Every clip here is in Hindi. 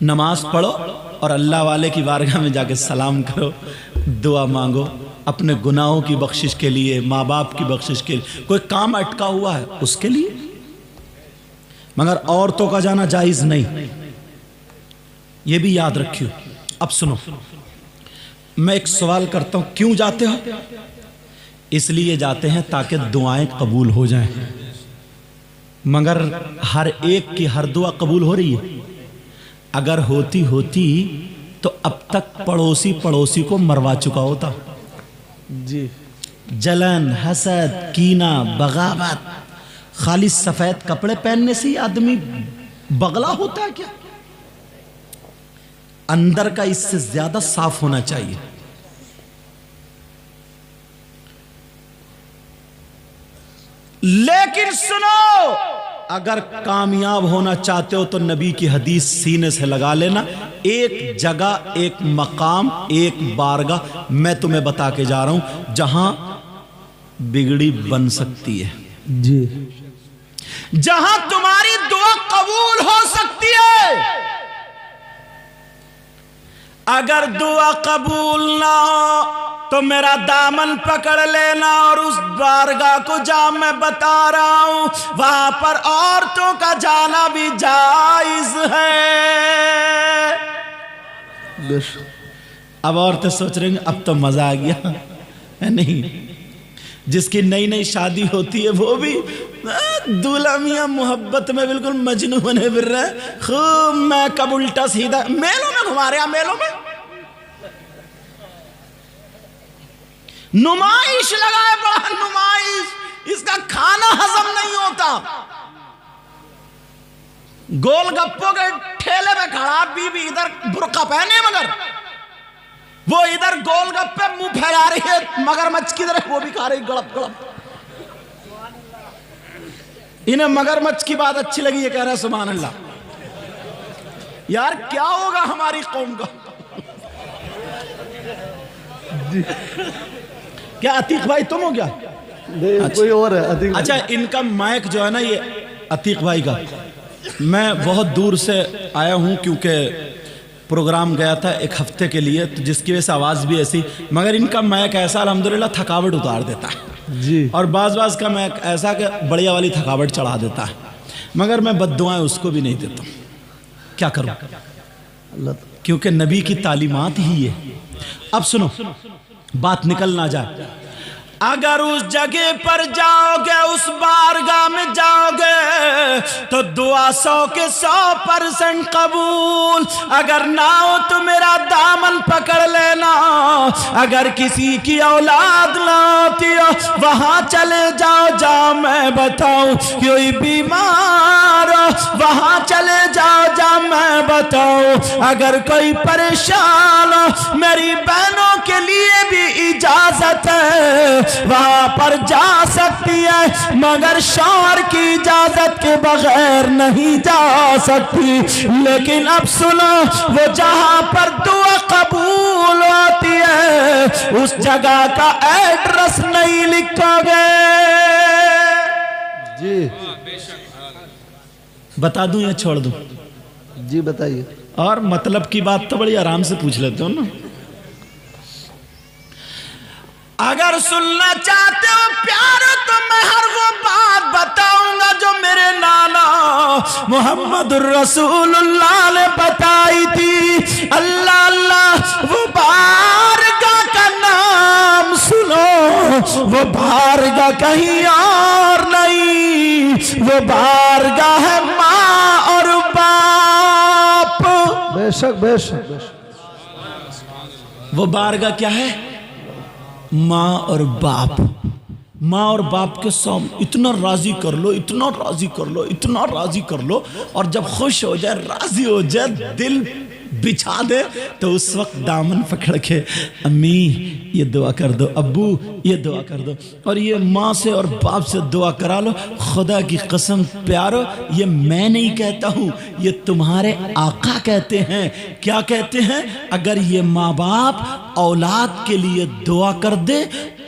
नमाज पढ़ो और अल्लाह वाले की बारगाह में जाके सलाम करो, दुआ मांगो अपने गुनाहों की बख्शिश के लिए, माँ बाप की बख्शिश के लिए, कोई काम अटका हुआ है उसके लिए। मगर औरतों का जाना जायज नहीं, ये भी याद रखियो। अब सुनो, मैं एक सवाल करता हूं, क्यों जाते हो? इसलिए जाते हैं ताकि दुआएं कबूल हो जाएं। मगर हर एक की हर दुआ कबूल हो रही है? अगर होती होती तो अब तक पड़ोसी पड़ोसी को मरवा चुका होता जी। जलन, हसद, कीना, बगावत, खाली सफेद कपड़े पहनने से ही आदमी बगला होता है क्या? अंदर का इससे ज्यादा साफ होना चाहिए। लेकिन सुनो, अगर कामयाब होना चाहते हो तो नबी की हदीस सीने से लगा लेना। एक जगह, एक मकाम, एक बारगाह मैं तुम्हें बता के जा रहा हूं जहां बिगड़ी बन सकती है जी, जहां तुम्हारी दुआ कबूल हो सकती है। अगर दुआ कबूल ना हो तो मेरा दामन पकड़ लेना और उस बारगाह को जहां मैं बता रहा हूं वहां पर औरतों का जाना भी जायज है। अब औरतें सोच रही हैं अब तो मजा आ गया है। नहीं, जिसकी नई नई शादी होती है वो भी दूल्हा मियां मोहब्बत में बिल्कुल मजनू बने फिर रहे, खूब मैं कब उल्टा सीधा मेलों में घुमा रहे, मेलों में नुमाइश लगाए, बड़ा नुमाइश, इसका खाना हजम नहीं होता। गोलगप्पों के ठेले पे खड़ा बीबी इधर बुर्का पहने, मगर वो इधर गोलगप्पे मुंह फैला रही है मगरमच्छ की तरह, वो भी खा रही गड़प गड़प। इन्हें मगरमच्छ की बात अच्छी लगी, ये कह रहा है सुभान अल्लाह। यार क्या होगा हमारी कौम का? क्या अतीक भाई तुम हो क्या? अच्छा, कोई और है अतीक। अच्छा, इनका माइक जो है ना ये अतीक भाई का, मैं बहुत दूर से आया हूं क्योंकि प्रोग्राम गया था एक हफ्ते के लिए, तो जिसकी वजह से आवाज़ भी ऐसी, मगर इनका माइक ऐसा अल्हम्दुलिल्लाह थकावट उतार देता है जी, और बाज का माइक ऐसा कि बढ़िया वाली थकावट चढ़ा देता है। मगर मैं बद्दुआएं उसको भी नहीं देता, क्या करूं, क्योंकि नबी की तालीमात ही है। अब सुनो, बात निकल ना जाए। अगर उस जगह पर जाओगे, उस बारगाह में जाओगे तो दुआ 100 के 100% कबूल। अगर ना हो तो मेरा दामन पकड़ लेना। अगर किसी की औलाद ना होती हो वहां चले जाओ, जहाँ मैं बताऊं, कोई बीमार हो वहां चले जाओ, जहाँ मैं बताऊं, अगर कोई परेशान हो मेरी बहनों के लिए भी इजाजत है, वहां पर जा सकती है, मगर शौहर की इजाजत के बगैर नहीं जा सकती। लेकिन अब सुनो, वो जहां पर दुआ कबूल होती है उस जगह का एड्रेस नहीं लिखोगे जी। बता दूं या छोड़ दूं? जी बताइए। और मतलब की बात तो बड़ी आराम से पूछ लेते हो ना। अगर सुनना चाहते हो प्यार तो मैं हर वो बात बताऊंगा जो मेरे नाना मोहम्मद रसूलुल्लाह ने बताई थी। अल्लाह अल्लाह, वो बारगाह का नाम सुनो, वो बारगाह कहीं और नहीं, वो बारगाह है माँ और बाप। बेशक बेशक बेशक। वो बारगाह क्या है? माँ और बाप। माँ और बाप के सामने इतना राजी कर लो, इतना राजी कर लो, इतना राजी कर लो, और जब खुश हो जाए, राजी हो जाए, दिल बिछा दे, तो उस वक्त दामन पकड़ के अम्मी ये दुआ कर दो, अब्बू ये दुआ कर दो, और ये माँ से और बाप से दुआ करा लो। खुदा की कसम प्यारो, ये मैं नहीं कहता हूँ, ये तुम्हारे आका कहते हैं। क्या कहते हैं? अगर ये माँ बाप औलाद के लिए दुआ कर दे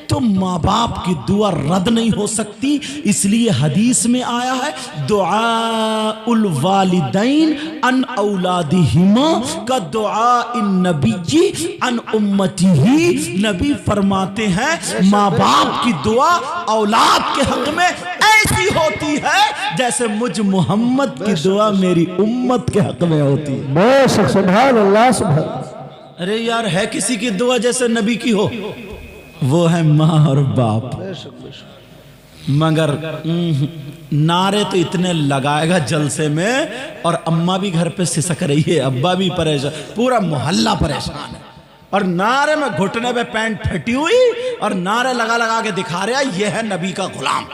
तो माँ बाप की दुआ रद्द नहीं हो सकती। इसलिए हदीस में आया है दुआ उल वालिदैन अन औलादिहिमा का दुआ इन नबी अन उम्मतिही। नबी फरमाते हैं माँ बाप की दुआ औलाद के हक में ऐसी होती है जैसे मुझ मोहम्मद की दुआ मेरी उम्मत के हक में होती है। बेशक, सुभान अल्लाह, सुभान। अरे यार, है किसी की दुआ जैसे नबी की हो? वो है माँ और बाप। बेशक बेशक। मगर नारे तो इतने लगाएगा जलसे में, और अम्मा भी घर पे सिसक रही है, अब्बा भी परेशान, पूरा मोहल्ला परेशान है, और नारे में घुटने पे पैंट फटी हुई और नारे लगा लगा के दिखा रहा है ये है नबी का गुलाम।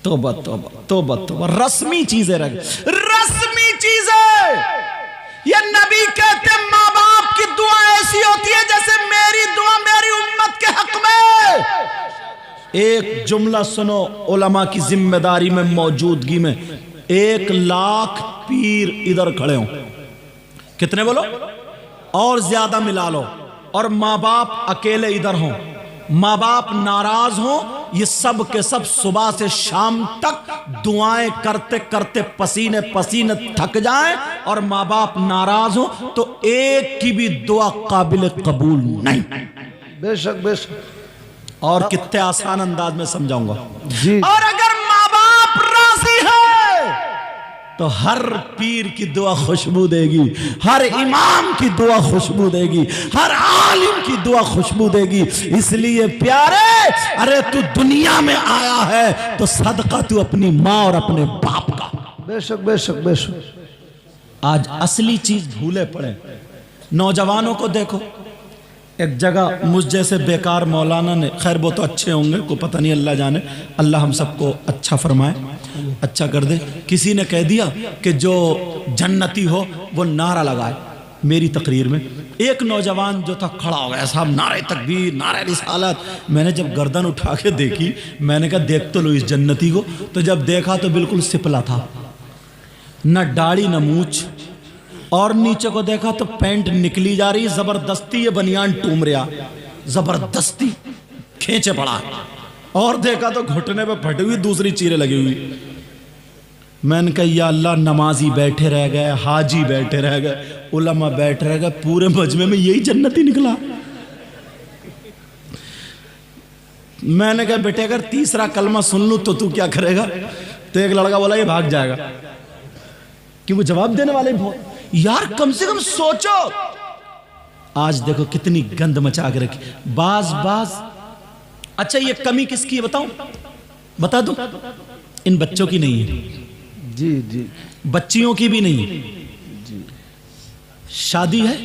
तौबा तौबा तौबा तौबा, रस्मी चीजें रख, रस्मी चीजें। ये नबी कहते माँ बाप की दुआ ऐसी होती है जैसे मेरी दुआ मेरी उम्मत के हक में। एक जुमला सुनो, उलमा की जिम्मेदारी में मौजूदगी में 1 लाख पीर इधर खड़े हो, कितने बोलो, और ज्यादा मिला लो, और माँ बाप अकेले इधर हो, माँ बाप नाराज हो, ये सब के सब सुबह से शाम तक दुआएं करते करते पसीने पसीने थक जाएं, और माँ बाप नाराज हो तो एक की भी दुआ काबिल कबूल नहीं। बेशक बेशक। और कितने आसान अंदाज में समझाऊंगा जी। और अगर माँ बाप राजी है तो हर पीर की दुआ खुशबू देगी, हर इमाम की दुआ खुशबू देगी, हर आलिम की दुआ खुशबू देगी। इसलिए प्यारे, अरे तू दुनिया में आया है तो सदका तू अपनी माँ और अपने बाप का। बेशक बेशक बेशक। आज असली चीज भूले पड़े। नौजवानों को देखो, एक जगह मुझ जैसे बेकार मौलाना ने, खैर वो तो अच्छे होंगे, को पता नहीं, अल्लाह जाने, अल्लाह हम सबको अच्छा फरमाए, अच्छा कर दे। किसी ने कह दिया कि जो जन्नती हो वो नारा लगाए। मेरी तकरीर में एक नौजवान जो था खड़ा हो गया, साहब नारे तकबीर, नारे रिसालत। मैंने जब गर्दन उठा के देखी, मैंने कहा देख तो लो इस जन्नती को। तो जब देखा तो बिल्कुल सिपला था, न दाढ़ी न मूछ, और नीचे को देखा तो पैंट निकली जा रही, जबरदस्ती ये बनियान टूम रहा, जबरदस्ती खींचे पड़ा, और देखा तो घुटने पे फटी हुई दूसरी चीरें लगी हुई। मैंने कहा या अल्लाह, नमाजी बैठे रह गए, हाजी बैठे रह गए, उलमा बैठे रह गए, पूरे मजमे में यही जन्नती निकला। मैंने कहा बेटे अगर तीसरा कलमा सुन लूं तो तू क्या करेगा? तो एक लड़का बोला ये भाग जाएगा, क्योंकि जवाब देने वाले बहुत। यार कम से कम सोचो। आज देखो कितनी गंद मचा के रखी, बाज बाज। अच्छा ये कमी किसकी है बताऊं? बता दूं? इन बच्चों की नहीं है जी जी, बच्चियों की भी नहीं है जी। शादी है,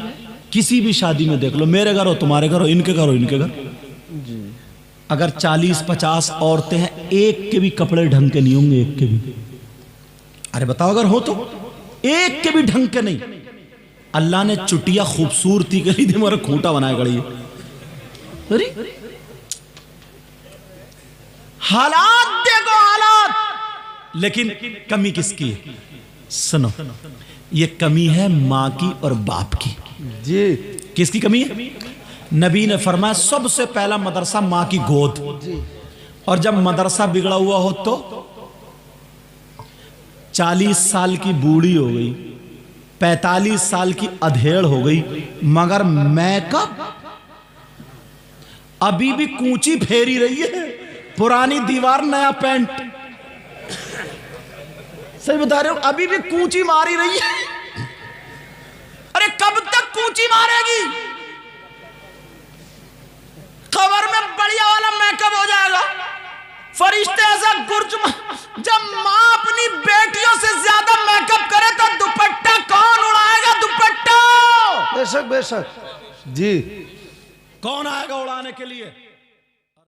किसी भी शादी में देख लो, मेरे घर हो, तुम्हारे घर हो, इनके घर हो, इनके घर जी। अगर 40-50 औरतें हैं, एक के भी कपड़े ढंग के नहीं होंगे, एक के भी। अरे बताओ अगर हो तो एक के भी ढंग के नहीं। अल्लाह ने चुटिया खूबसूरती के लिए मेरा खूंटा बनाया गड़ी। अरे हालात देखो हालात, लेकिन कमी किसकी है? सुनो, ये कमी है माँ की और बाप की। जी। किसकी कमी है? नबी ने फरमाया सबसे पहला मदरसा माँ की गोद। और जब मदरसा बिगड़ा हुआ हो तो 40 साल की बूढ़ी हो गई, 45 साल की अधेड़ हो गई, मगर मेकअप अभी भी कूंची फेरी रही है, पुरानी दीवार नया पेंट। सही बता रहे हो, अभी भी कूंची मारी रही है। अरे कब तक कूंची मारेगी? कबर में बढ़िया वाला मेकअप हो जाएगा, फरिश्ते ऐसा गुर्ज। जब माँ अपनी बेटियों से ज्यादा मेकअप करे तो दुपट्टा कौन उड़ाएगा? दुपट्टा बेशक बेशक। जी। कौन आएगा उड़ाने के लिए?